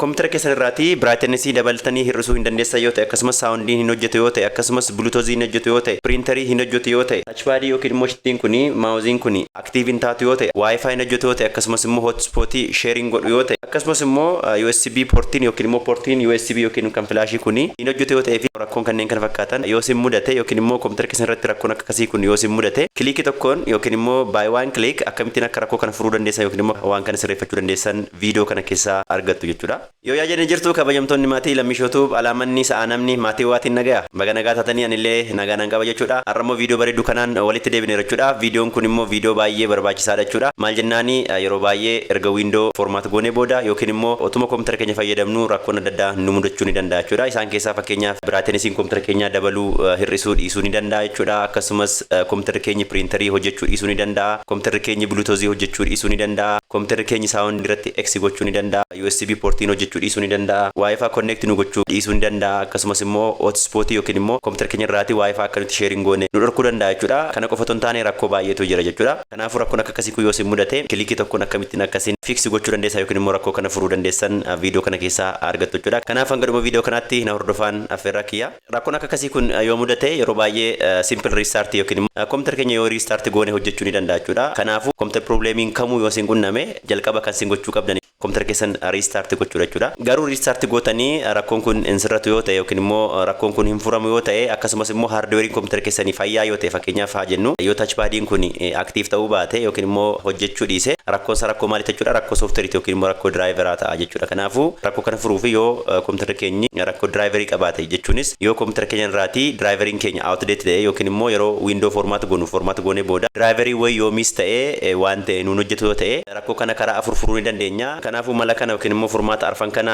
Kompiitara keessan irraati brightness dabaltanii hir'isuu hin dandeessan yoo ta'e akkasumas sound hin hojjetu yoo ta'e akkasumas bluetooth hin hojjetu yoo ta'e printerii hin hojjetu yoo ta'e touchpad yookiin immoo shittiin kuni mausiin kuni active hin taatu yoo ta'e wifi hin hojjetu yoo ta'e akkasumas immoo hotspot sharing godhu yoo ta'e akkasumas immoo USB portiin yookiin immoo portiin USB yookiin kan flashii kuni hin hojjetu yoo ta'e fi rakkoon kanneen kana fakkaatan yoo sin mudate yookiin immoo kompiitara keessan irratti rakkoon akkasii kun yoo sin mudate kilikii tokkoon yookiin immoo by one click akkamittiin akka rakkoo kana furuu dandeessan yookiin immoo waan kana sirreeffachuu dandeessan viidiyoo kana keessaa argattu jechuudha. Yoo yaadanii jirtu kabajamtoonni maatii Lamishootu alaamanni sa'a namni maatii waatiin nagaa baga nagaa taatanii anillee nagaa nan qaba jechuudha. Har'ammoo viidiyoo bareedu kanaan walitti deebine jechuudha. Viidiyoon kun immoo viidiyoo baay'ee barbaachisaadha jechuudha. Maal jennaani yeroo baay'ee erga window format goonee booda yookiin immoo otuma kompiitara keenya fayyadamnu rakkoon adda addaa nu mudachuu ni danda'a jechuudha. Isaan keessaa fakkeenyaaf brightnessiin kompiitara keenyaa dabaluu hir'isuu dhiisuu ni danda'a jechuudha. Akkasumas kompiitara keenya printerii hojjechuu dhiisuu ni danda'a. Kompiitara keenya bluetooth hojjechuu dhiisuu ni danda'a. Kompiitara keenya sound irratti X gochuu ni danda'a. USB portiin hojjechuu dhiisuu ni danda'a. Wifi connect nu gochuu dhiisuu ni danda'a. Akkasumas immoo hotspot yookiin immoo kompiitara keenya irraati wifi akka nuti sharing goone nu dhorkuu danda'a jechuudha. Kana qofa otoo hin taane rakkoo baay'eetu jira jechuudha. Kanaafuu rakkoon akkasii kun yoo sin mudate kilikii tokkoon akkamittiin akkasiin fix gochuu dandeessaa yookiin immoo rakkoo kana furuu dandeessan viidiyoo kana keessaa argattu jechuudha. Kanaaf hanga dhuma viidiyoo kanaatti na hordofaan affeerraa kiyya. Rakkoon akkasii kun yoo mudate yeroo baay'ee simple restart yookiin immoo kompiitara keenya yoo restart goone hojjechuu ni danda'a jechuudha. Kanaafuu kompiitara problemiin kamuu yoo sin qunname jalqaba kan sin gochuu qabdan kompiitara keessan restart gochuudha jechuudha. Garuu restart gootanii rakkoon kun hin sirratu yoo ta'e yookiin immoo rakkoon kun hin furamu yoo ta'e akkasumas immoo hardweeriin kompiitara keessanii fayyaa yoo ta'e fakkeenyaaf haa jennu yoo touchpadiin kun active ta'uu baate yookiin immoo hojjechuu dhiise rakkoon isaa rakkoo maaliiti jechuudha rakkoo softweeriiti yookiin immoo rakkoo driveraa ta'a jechuudha. Kanaafuu rakkoo kana furuuf yoo kompiitara keenyi rakkoo driverii qabaate jechuunis yoo kompiitara keenya irraati driveriin keenya outdated ta'e yookiin immoo yeroo window format goonee booda driverii way yoo miss ta'e waan ta'e nuun hojjetu yoo ta'e rakkoo kana karaa afur furuu ni dandeenya. Kanaafuu mala kana yookiin immoo furmaata arfan kana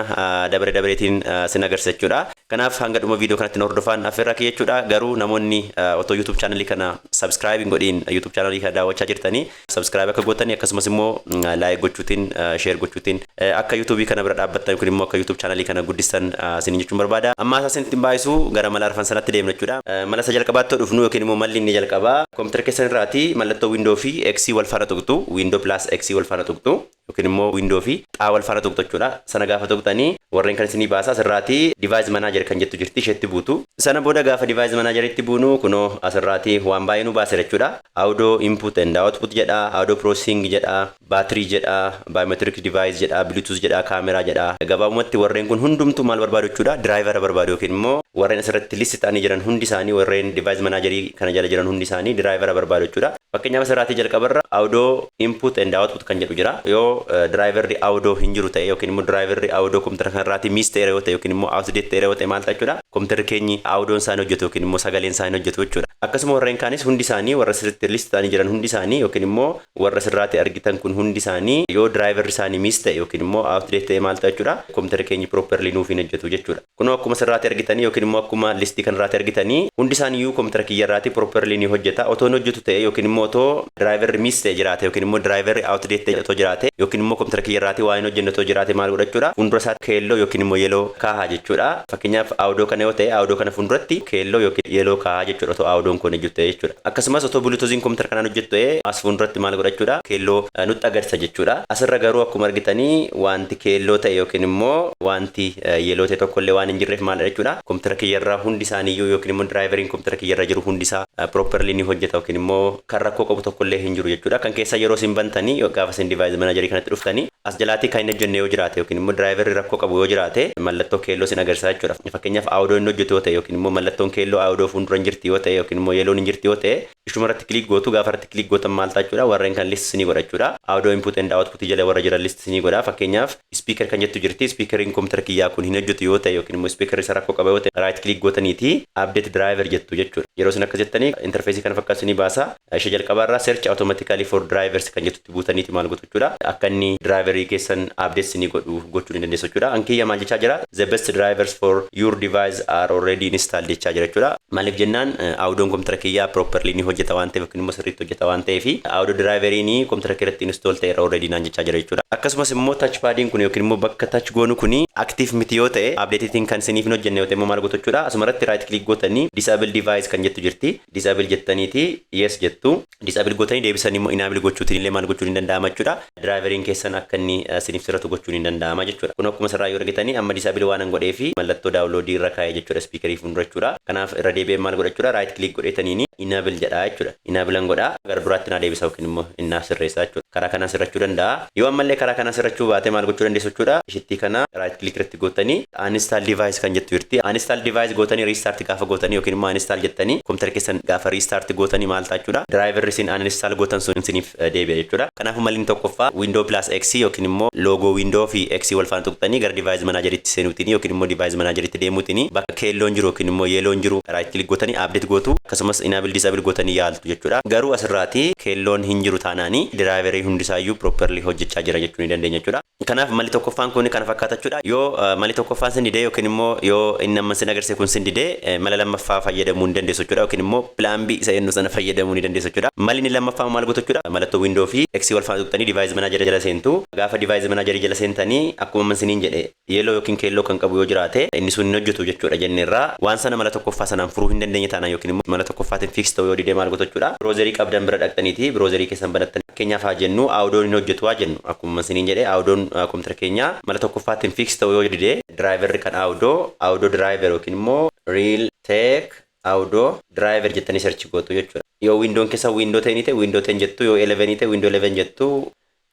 dabareetiin sin agarsiisa jechuudha. Kanaaf hanga dhuma viidiyoo kanatti hordofaan affeerraa kiyya jechuudha. Garuu namoonni otoo YouTube channelii kana subscribe hin godhin YouTube channelii kana daawwachaa jirtanii subscribe akka gootanii akkasumas immoo like gochuutiin share gochuutiin akka YouTube kana bira dhaabbattan yookiin immoo akka YouTube channelii kana guddistan sin jechuun barbaada. Amma asaa isinitti baay'isu gara mala arfan sanatti deemna jechuudha. Mala isa jalqabaatti dhufnu yookiin immoo malli inni jalqabaa kompiitara keessan irraati mallattoo window fi X wal faana tuqxu window plus X wal faana tuqxu yookiin immoo window fi xaa wal faana tuqxu jechuudha. Sana gaafa tuqxanii warreen kan isinii baasaa asirraati device manager kan jettu jirti isheetti buutu. Sana booda gaafa device manager itti buunu kunoo asirraati waan baay'ee nu baase jechuudha. Audio input and output jedha, audio processing jedha, battery jedha, biometric device jedha, bluetooth jedha, camera jedha. Gabaabumatti warreen kun hundumtu maal barbaadu jechuudha driver barbaadu yookiin immoo warreen asirratti list ta'anii jiran hundi isaanii warreen device managerii kana jala jiran hundi isaanii driver barbaadu jechuudha. Fakkeenyaaf asirraati jalqabarra audio input and output kan jedhu jira. Yoo driverri audio hin jiru ta'e yookiin immoo driverri audio kompiitara kanarraati miss ta'e yoo ta'e yookiin immoo outdated ta'e yoo ta'e maal ta'a jechuudha. Kompiitara keenyi audioon isaanii hojjetu yookiin immoo sagaleen isaanii hojjetu jechuudha. Akkasuma warreen kaanis hundi isaanii warra asirratti list ta'anii jiran hundi isaanii yookiin immoo warra asirraati argitan kun hundi isaanii yoo driverri isaanii miss ta'e yookiin immoo outdated ta'e maal ta'a jechuudha. Kompiitara keenyi properly nuuf hin hojjetu jechuudha. Kunoo akkuma asirraati argitanii yookiin immoo akkuma listii kanarraati argitanii hundi isaanii iyyuu kompiitara kiyyarraati properly ni hojjeta. Otoo hin hojjetu ta'e yookiin immoo otoo driverri miss ta'e jiraate yookiin immoo driverri outdated ta'e otoo jiraate yookiin immoo kompiitara kiyyarraati waa hin hojjenne otoo jiraate maal godhachuudha fuuldura isaa keelloo yookiin immoo yeloo kaahaa jechuudha. Fakkeenyaaf audio kana yoo ta'e audio kana fuulduratti keelloo yookiin yeloo kaahaa jechuudha otoo audioon kun hojjetu ta'e jechuudha. Akkasumas otoo bluetoothiin kompiitara kanaan hojjetu ta'e as fuulduratti maal godhachuudha keelloo nutti agarsiisa jechuudha. Asirra garuu akkuma argitanii wanti keelloo ta'e yookiin immoo wanti yeloo ta'e tokkollee waan hin jirreef maal jechuudha kompiitara kiyyarraa hundi isaaniiyyuu yookiin immoo driveriin kompiitara kiyyarra jiru hundi isaa properly ni hojjeta yookiin immoo kan rakkoo qabu tokkollee hin jiru jechuudha. Kan keessa yeroo sin bantanii gaafa sin device managerii kanatti dhuftanii as jalaatti kan hin hojjenne yoo jiraate yookiin immoo driverri rakkoo qabu yoo jiraate mallattoo keelloo sin agarsiisa jechuudha. Fakkeenyaaf audio hin hojjetu yoo ta'e yookiin immoo mallattoon keelloo audio fuuldura hin jirti yoo ta'e yookiin immoo yeloon hin jirti yoo ta'e ishuma irratti kilik gootu gaafa irratti kilik gootan maal ta'a jechuudha warreen kan list ni godha jechuudha. Audio input and output jala warra jiran list ni godha. Fakkeenyaaf speaker kan jettu jirti speakeriin kompiitara kiyyaa kun hin hojjetu yoo ta'e yookiin immoo speakerri isa rakkoo qaba yoo ta'e right click gootaniiti update driver jettu jechuudha. Yeroo sin akkas jettanii interface kana fakkaatu ni baasa. Ishee jalqabaarraa search automatically for drivers kan jettutti buutaniiti maal gootu jechuudha. Akka inni driverii keessan updates ni gochuu ni dandeessu jechuudha. Ankiyya maal jechaa jira the best drivers for your device are already installed jechaa jira jechuudha. Maaliif jennaan audioon kompiitara kiyyaa properly ni hojjeta waan ta'eef yookiin immoo sirriitti hojjeta waan ta'eef audio driveriin kompiitara keerratti install ta'eera already naan jechaa jira jechuudha. Akkasumas immoo touchpadiin kun yookiin immoo bakka touch goonu kun active miti yoo ta'e updateetiin kan isiniif hin hojjenne yoo ta'e immoo maal gootu jechuudha. Asumarratti right click gootanii disable device kan jettu jirti. Disable jettaniiti yes jettu. Disable gootanii deebisanii immoo enable gochuutiin illee maal gochuun hin danda'ama jechuudha. Driveriin keessan akka inni isiniif sirratu gochuun hin danda'ama jechuudha. Kun akkuma sarraa yoo argitanii amma disable waan hin godhee fi mallattoo download irra kaa'ee jechuudha speakerii fuuldura jechuudha. Kanaaf irra deebi'ee maal godha jechuudha right click godheetanii enable jedha jechuudha. Enable an godha gara duraatti na deebisa yookiin immoo inni sirreessa jechuudha. Karaa kana sirrachuu danda'a. Yoo ammallee karaa kana sirrachuu baate maal gochuu dandeessu jechuudha. Ishitti kana right click irratti gootanii uninstall device kan jettu jirti. Uninstall device gootanii restart gaafa gootanii yookiin immoo uninstall jettanii kompiitara keessan gaafa restart gootanii maal ta'a jechuudha. Driver isin uninstall gootan sun isiniif deebi'a jechuudha. Kanaaf malli tokkoffaa window plus x yookiin immoo logo window fi x wal faana tuqxanii gara device manageritti seenuutiin yookiin immoo device manageritti deemuutiin bakka keelloon jiru yookiin immoo yeeloon jiru right click gootanii update gootu akkasumas enable disable gootanii yaaltu jechuudha. Garuu asirraati keelloon hin jiru taanaanii driverii hundisaayyuu properly hojjechaa jira jechuu ni dandeenya jechuudha. Kanaaf malli tokkoffaan kun kana fakkaata jechuudha. Yoo malli tokkoffaan sin didee yookiin immoo yoo inni amma sin agarsiise kun sin didee mala lammaffaa fayyadamuu ni dandeessu jechuudha yookiin immoo plan B isa yennu sana fayyadamuu ni dandeessu jechuudha. Malli inni lammaffaa maal gootu jechuudha. Mallattoo window fi x wal faana tuqxanii device manager jala seentu. Gaafa device manager jala seentanii akkuma amma siniin jedhe yellow yookiin keelloo kan qabu yoo jiraate inni sun hin hojjetu jechuudha jenneerraa waan sana mala tokkoffaa sanaan furuu hin dandeenye taanaan yookiin immoo mala tokkoffaatiin fix ta'uu yoo didee maal gootu jechuudha. Browserii qabdan bira dhaqxaniiti browserii keessan banattanii fakkeenyaaf haa jennu awdoon hin hojjetu haa jennu akkuma siniin jedhe awdoon kompiitara keenya mala tokkoffaatiin fix ta'uu yoo didee driver kan awdoo driver yookiin immoo real tech awdoo driver jettanii search gootu jechuudha. Yoo windoon keessa window 10 ta'e window 10 jettu yoo 11 ta'e window 11 jettu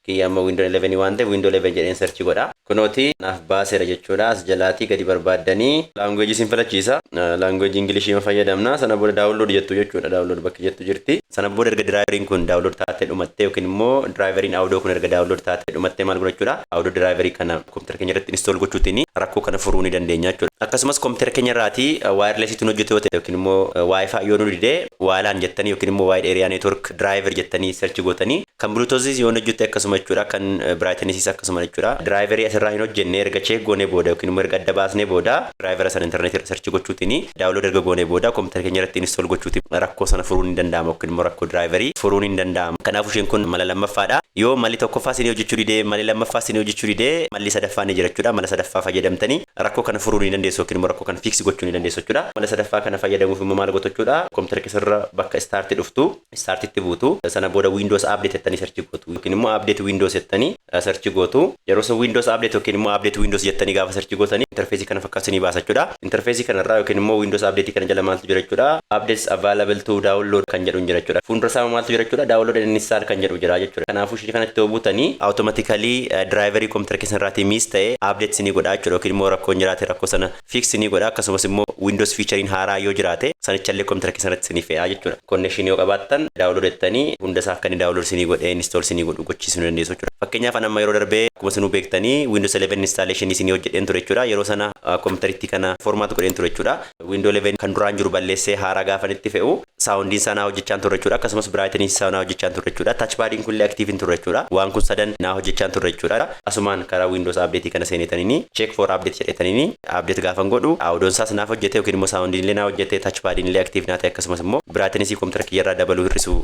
kiyyaama window 11 waan ta'e window 11 jedheen search godha. Kunooti naaf baaseera jechuudha. As jalaatii gadi barbaaddanii language sin filachiisa. Language Englishii fayyadamna. Sana booda download jettu jechuudha. Download bakki jettu jirti. Sana booda erga driveriin kun download taatee dhumattee yookiin immoo driveriin awdoo kun erga download taatee dhumattee maal godhachuudha. Awdoo driverii kana kompiitara keenya irratti install gochuutiin rakkoo kana furuu ni dandeenya jechuudha. Akkasumas kompiitara keenya irraati wirelessiitiin hojjetu yoo ta'e yookiin immoo wifi yoo nu didee waalaan jettanii yookiin immoo wide area network driver jettanii search gootanii kan bluetooth yoo hojjetu akkasuma jechuudha. Kan brightness akkasuma jechuudha. Driverii asirraa hin hojjenne erga check goonee booda yookiin immoo erga adda baasnee booda driver sana internet irra search gochuutiin download erga goonee booda kompiitara keenya irratti install gochuutiin rakkoo sana furuun ni danda'ama yookiin immoo rakkoo driverii furuun ni danda'ama. Kanaafuu isheen kun mala lammaffaadha. Yoo malli tokkoffaa isin hojjechuu didee malli lammaffaa isin hojjechuu didee malli sadaffaa ni jira jechuudha. Mala sadaffaa fayyadamtanii rakkoo kana furuu ni dandeessu yookiin immoo rakkoo kana fix gochuu ni dandeessu jechuudha. Mala sadaffaa kana fayyadamuuf immoo maal gootu jechuudha. Kompiitara keessarra bakka start dhuftu startitti buutu sana booda windows update jettanii search gootu yookiin immoo update windows jettanii search gootu. Yeroo san windows update yookiin immoo update windows jettanii gaafa search gootanii interface kana fakkaatanii baasa jechuudha. Interface kana irraa yookiin immoo windows update kana jala maaltu jira jechuudha. Updates available to download kan jedhu jira jechuudha. Fuuldura isaa maaltu jira jechuudha. Download and install kan jedhu jira jechuudha. Kanaafuu ishee kanatti yoo buutanii automatically driverii kompiitara keessan irraatii miis ta'e updates ni godha jechuudha yookiin immoo rakkoon jiraate rakkoo sana fix ni godha akkasumas immoo windows featurein haaraa yoo jiraate sanichallee kompiitara keessan irratti ni fe'a jechuudha. Connection yoo qabaattan download jettanii hunda isaa akka inni download ni godhe install ni godhu gochiisuu ni dandeessu jechuudha. Fakkeenyaaf amma yeroo darbee akkuma isin beektanii Windows 11 installation isin hojjedheen ture jechuudha. Yeroo sana kompiitaritti kana format godheen ture jechuudha. Windows 11 kan duraan jiru balleessee haaraa gaafanitti fe'u soundiin sana hojjechaan ture jechuudha. Akkasumas brightness sana hojjechaan ture jechuudha. Touch padiin kun active hin ture jechuudha. Waan kun sadan na hojjechaan ture jechuudha. Asumaan karaa Windows update kana seenetanii check for update jedhetanii update gaafan godhu awdoon isaas naaf hojjete yookiin immoo soundiin illee na hojjete touch padiin illee active na ta'e akkasumas immoo brightness kompiitara kiyyarraa dabaluu hir'isuu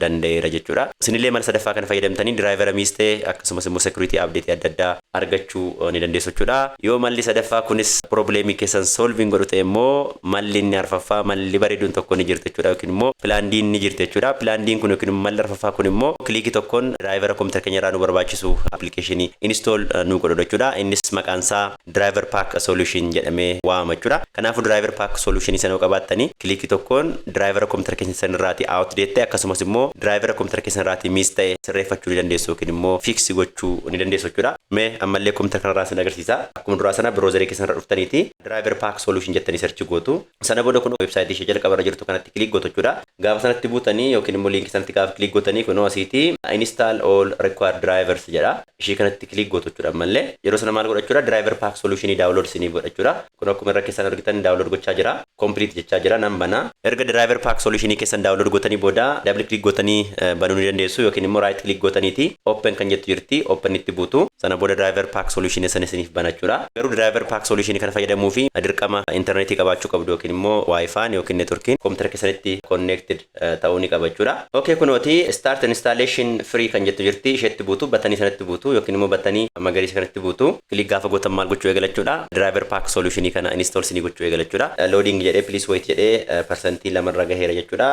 danda'eera jechuudha. Isinillee mala sadaffaa kana fayyadamtanii driver miistee akkasumas immoo security update adda addaa argachuu ni dandeessu jechuudha. Yoo malli sadaffaa kunis problemii keessan solving godhu ta'e immoo malli inni arfaffaa malli bareeduun tokko ni jirti jechuudha yookiin immoo plan D ni jirti jechuudha. Plan D kun yookiin malli arfaffaa kun immoo kliikii tokkoon driver kompiitara keenyarraa nu barbaachisu application install nu godhu jechuudha. Innis maqaan isaa DriverPack solution jedhamee waamama jechuudha. Kanaafuu DriverPack solution sana qabaattanii kliikii tokkoon driver kompiitara keessan irraatii outdate akkasumas immoo driver kompiitara keessan irraatii miis ta'e sirreeffachuu ni dandeessu yookiin immoo fix gochuu ni dandeessu jechuudha. Mee ammallee kompiitara kanarraa sin agarsiisa. Akkuma duraa sana browserii keessan irra dhuftaniiti DriverPack solution jettanii search gootu. Sana booda kun website ishee jalqaba irra jirtu kanatti kliik gootu jechuudha. Gaafa sanatti buutanii yookiin immoo linkii sanatti gaafa kliik gootanii kunoo asiiti install all required drivers jedha. Ishee kanatti kliik gootu jechuudha. Ammallee yeroo sana maal godha jechuudha DriverPack solution download sinii godha jechuudha. Kun akkuma irra keessan argitan download gochaa jira. Complete jechaa jira nan bana. Erga DriverPack solution keessan download gootanii booda double click gootanii banuu ni dandeessu yookiin immoo right click gootaniiti open kan jettu jirti open itti buutu. Sana booda DriverPack solution sana isiniif bana jechuudha. Garuu DriverPack solution kana fayyadamuu fi dirqama internetii qabaachuu qabdu yookiin immoo Wifi yookiin networkiin kompiitara keessanitti connected ta'uu ni qaba jechuudha. Okay kunooti start installation free kan jettu jirti isheetti buutu battanii sanatti buutu yookiin immoo battanii magariisa kanatti buutu kilik gaafa gootan maal gochuu eegalachuudha DriverPack solution kana install sinii gochuu eegalachuudha loading jedhee please wait jedhee percentii lamarra gaheera jechuudha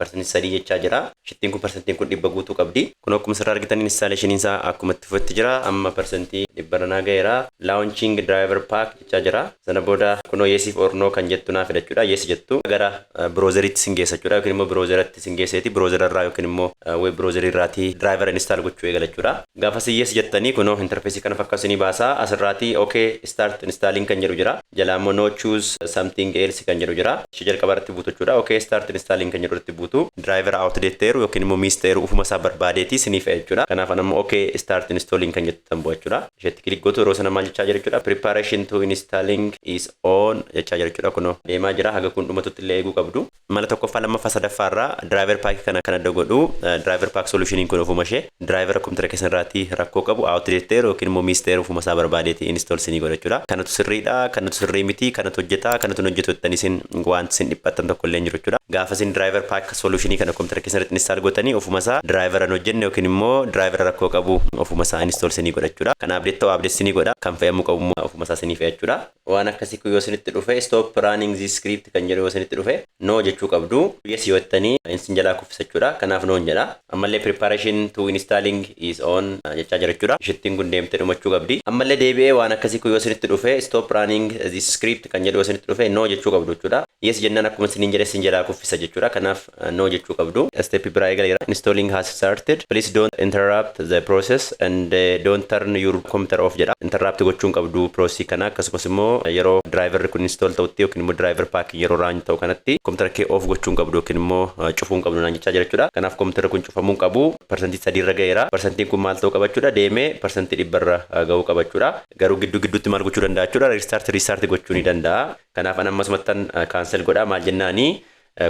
percentii sadii jechaa jira shittiin kun percentiin kun dhibba guutuu qabdi kun akkuma sirraa argitan installation isaa akkuma itti fufetti jira amma percentii dhibba ranaa gaheera launching DriverPack jechaa jira sana booda kunoo yes or no kan jettu naaf jechuudha yes jettu gara browseritti singeessa jechuudha yookiin immoo browseratti singeesseeti browser irraa yookiin immoo web browser irraati driver install gochuu eegalachuudha gaafa yes jettanii kunoo interface kana fakkaatu ni baasa asirraati okay start installing kan jedhu jira jalaa immoo no choose something else kan jedhu jira ishee jalqabarratti buutu jechuudha okay start installing kan jedhu irratti buutu driver outdate teeru yookiin immoo miss teeru ufuma isaa barbaadeeti sinii fe'a jechuudha kanaaf anammoo okay start installing kan jettu tan bu'a jechuudha isheetti kilik gootu yeroo sana maal jechaa jira jechuudha preparation to installing is on jechaa jira jechuudha kunoo deemaa jira haga kun dhumatutti illee eeguu qabdu mala tokkoffaa lammaffaa sadaffaarraa DriverPack kana kan adda godhu DriverPack solutioniin kun ufuma ishee driver computer keessan irraati rakkoo qabu outdate teeru yookiin immoo miss teeru ufuma isaa barbaadeeti install sinii godha jechuudha kanatu sirriidha kanatu sirrii miti kanatu hojjeta kanatu hin hojjetu jettanii isin wanti isin dhiphattan tokko illee hin jiru jechuudha gaafa isin DriverPack solutionii kana computer keessan irratti install gootanii ufuma isaa driver hin hojjenne yookiin immoo driver rakkoo qabu ufuma isaa install sinii godha jechuudha kan update ta'u update sinii godha kan fe'amuu qabu immoo ufuma isaa sinii fe'a jechuudha waan akkasii kun yoo isinitti dhufe stop running this script kan jedhu yoo isinitti dhufe no jechuu qabdu yes yoo jettanii isin jalaa kuffisa jechuudha kanaaf no jedha ammallee preparation to installing is on jechaa jira jechuudha ishittiin kun deemtee dhumachuu qabdi ammallee deebi'ee waan akkasii kun yoo isinitti dhufe stop running this script kan jedhu yoo isinitti dhufe no jechuu qabdu jechuudha yes jennaan akkuma isiniin jedhe isin jalaa kuffisa jechuudha kanaaf no jechuu qabdu step biraa eegaleera installing has started please don't interrupt the process and don't turn your computer off jedha interrupt gochuun qabdu process kana akkasumas immoo yeroo driver kun install ta'utti yookiin immoo DriverPack yeroo run ta'u kanatti computer kee off gochuun qabdu yookiin immoo cufuun qabdu naan jechaa jira jechuudha kanaaf computer kun cufamuun qabu percentii 3 irra gaheera percentiin kun maal ta'u qabachuudha deemee percentii 100 irra ga'uu qabachuudha garuu gidduutti maal gochuu danda'a jechuudha restart gochuu ni danda'a kanaaf an ammasumatti cancel godha maal jennaani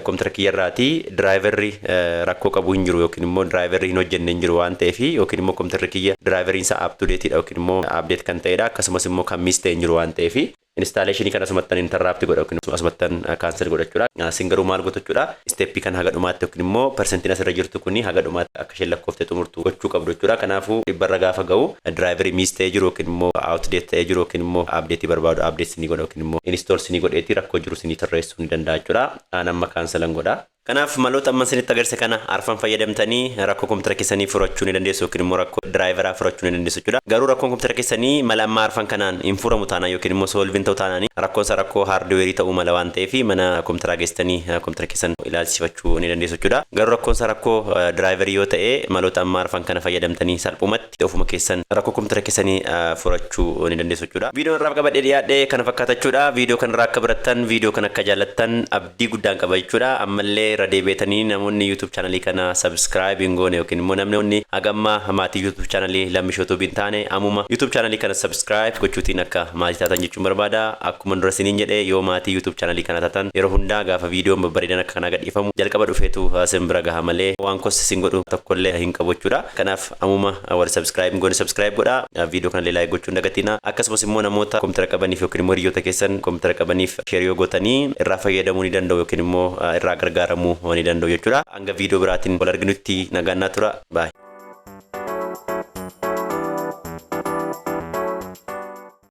computer kiyyarraati driverri rakkoo qabu hin jiru yookiin immoo driverri hin hojjenne hin jiru waan ta'eef yookiin immoo computer kiyya driverri isaa up to date dha yookiin immoo update kan ta'edha akkasumas immoo kan miss ta'e hin jiru waan ta'eef installation kana asumatti interrupt godha yookiin asumatti cancel godha jechuudha isin garuu maal gootu jechuudha step kan haga dhumaatti yookiin immoo percentiin asirra jirtu kuni haga dhumaatti akka isheen lakkoofte xumurtu gochuu qabdu jechuudha kanaafuu dhibbarra gaafa ga'u driverri miss ta'e jiru yookiin immoo outdate ta'e jiru yookiin immoo update barbaadu update sinii godha yookiin immoo install sinii godheeti rakkoo jiru sinii sirreessuu ni danda'a jechuudha an amma cancelan godha kanaaf maloota amma isinitti agarsiise kana arfan fayyadamtanii rakkoo kompiitara keessanii furachuu ni dandeessu yookiin immoo rakkoo diraayiveraa furachuu ni dandeessu jechuudha. Garuu rakkoon kompiitara keessanii mala amma arfan kanaan hin furamu taanaan yookiin immoo solvin ta'u taanaan rakkoon isaa rakkoo haardweerii ta'uu mala waan ta'eef mana kompiitaraa geessanii kompiitara keessan ilaalchifachuu ni dandeessu jechuudha. Garuu rakkoon isaa rakkoo diraayiverii yoo ta'e maloota amma arfan kana fayyadamtanii salphumatti ofuma keessan rakkoo kompiitara keessanii furachuu ni dandeessu jechuudha. Viidiyoon irraa qabadhee dhiyaadhee kana fakkaata jechuudha. Viidiyoo kanarraa akka barattan viidiyoo kana akka jaallattan abdii guddaan qaba jechuudha. Ammallee radeebeetanii namoonni YouTube channelii kana subscribe hin goone yookiin immoo namni hagamma maatii YouTube channelii Lamishow hin taane amuma YouTube channelii kana subscribe gochuutiin akka maatii taatan jechuun barbaada. Akkuma dura isiniin jedhe yoo maatii YouTube channelii kana taatan yeroo hundaa gaafa viidiyoon babbareedan akka kana gadhiifamu jalqaba dhufeetu simbira gaha malee waan kosti sin godhu tokkollee hin qabu jechuudha. Kanaaf amuma warra subscribe hin goone subscribe godha. Viidiyoo kana like gochuun dagatina. Akkasumas immoo namoota kompiitara qabaniif yookiin immoo hiriyoota keessan kompiitara qabaniif share yoo gootanii irraa fayyadamuu ni danda'u yookiin immoo irraa gargaaramuu ni danda'u jechuudha. Hanga viidiyoo biraatiin wal arginutti nagaan naa tura. Bye.